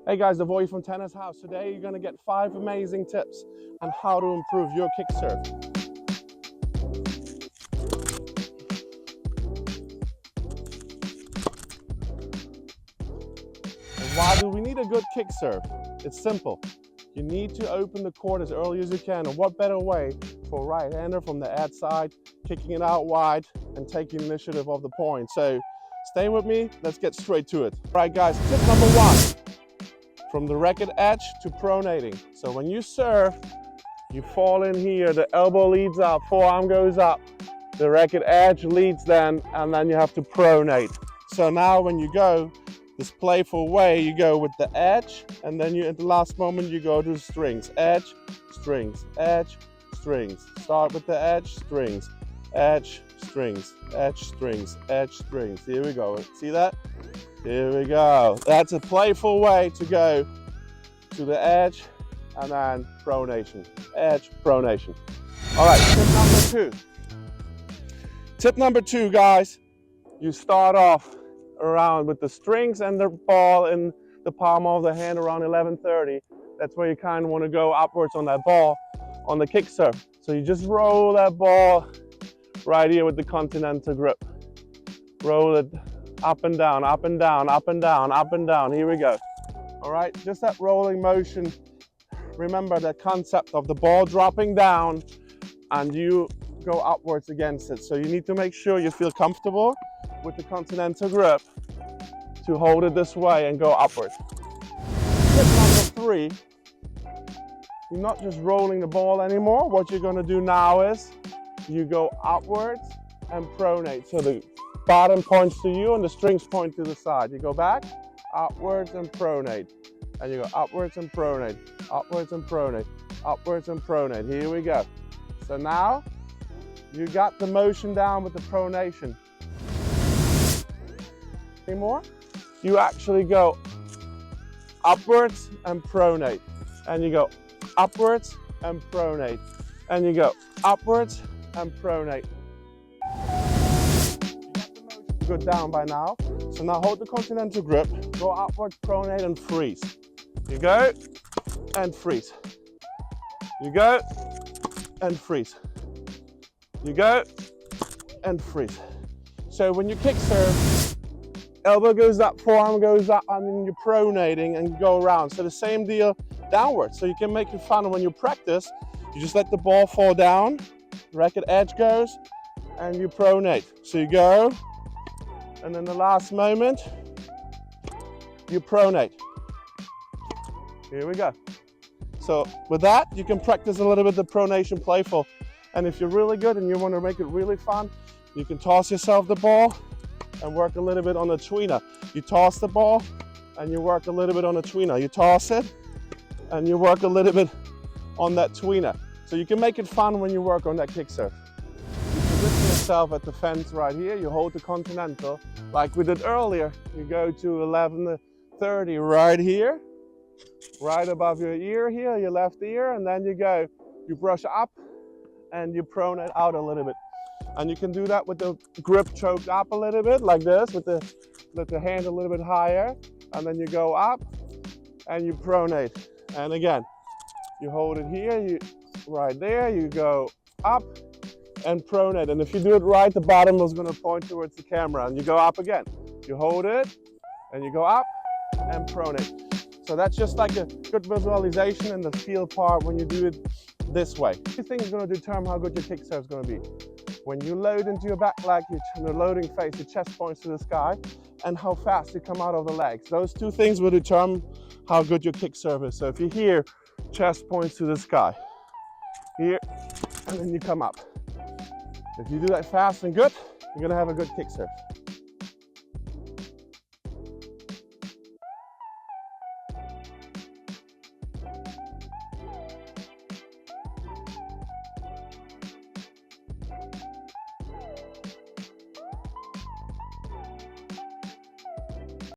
Hey guys, the boy from Tennis House. Today you're gonna get 5 amazing tips on how to improve your kick serve. And why do we need a good kick serve? It's simple. You need to open the court as early as you can, and what better way for a right-hander from the ad side, kicking it out wide and taking initiative of the point. So stay with me, let's get straight to it. All right guys, tip number 1. From the racket edge to pronating. So when you serve, you fall in here, the elbow leads up, forearm goes up, the racket edge leads then, and then you have to pronate. So now when you go this playful way, you go with the edge, and then you at the last moment you go to strings. Edge, strings, edge, strings. Start with the edge, strings, edge, strings, edge, strings, edge, strings. Here we go. See that? Here we go. That's a playful way to go to the edge and then pronation. Edge, pronation. All right, tip number 2. Tip number 2, guys, you start off around with the strings and the ball in the palm of the hand around 11:30. That's where you kind of want to go upwards on that ball on the kick serve. So you just roll that ball right here with the continental grip. Roll it up and down, up and down, up and down, up and down. Here we go. All right, just that rolling motion. Remember the concept of the ball dropping down and you go upwards against it. So you need to make sure you feel comfortable with the continental grip to hold it this way and go upwards. Tip number 3, you're not just rolling the ball anymore. What you're gonna do now is you go upwards and pronate. So the bottom points to you and the strings point to the side. You go back, upwards and pronate. And you go upwards and pronate, upwards and pronate, upwards and pronate. Here we go. So now you got the motion down with the pronation. Anymore? You actually go upwards and pronate. And you go upwards and pronate. And you go upwards and pronate. Good down by now. So now hold the continental grip, go upward, pronate and freeze. You go and freeze. You go and freeze. You go and freeze. So when you kick serve, elbow goes up, forearm goes up, and then you're pronating and you go around. So the same deal downwards. So you can make it fun when you practice. You just let the ball fall down, racket edge goes, and you pronate. So you go, and then the last moment, you pronate. Here we go. So with that, you can practice a little bit the pronation playful. And if you're really good and you want to make it really fun, you can toss yourself the ball and work a little bit on the tweener. You toss the ball and you work a little bit on the tweener. You toss it and you work a little bit on that tweener. So you can make it fun when you work on that kick serve. You position yourself at the fence right here. You hold the continental like we did earlier. You go to 11:30 right here, right above your ear here, your left ear, and then you go, you brush up and you pronate out a little bit. And you can do that with the grip choked up a little bit like this, with the hand a little bit higher, and then you go up and you pronate. And again, you hold it here, you right there, you go up and pronate. And if you do it right, the bottom is going to point towards the camera, and you go up again. You hold it and you go up and pronate. So that's just like a good visualization in the feel part when you do it this way. Two things are going to determine how good your kick serve is going to be. When you load into your back leg, in the loading phase, your chest points to the sky, and how fast you come out of the legs. Those two things will determine how good your kick serve is. So if you hear chest points to the sky, here, and then you come up. If you do that fast and good, you're going to have a good kick serve.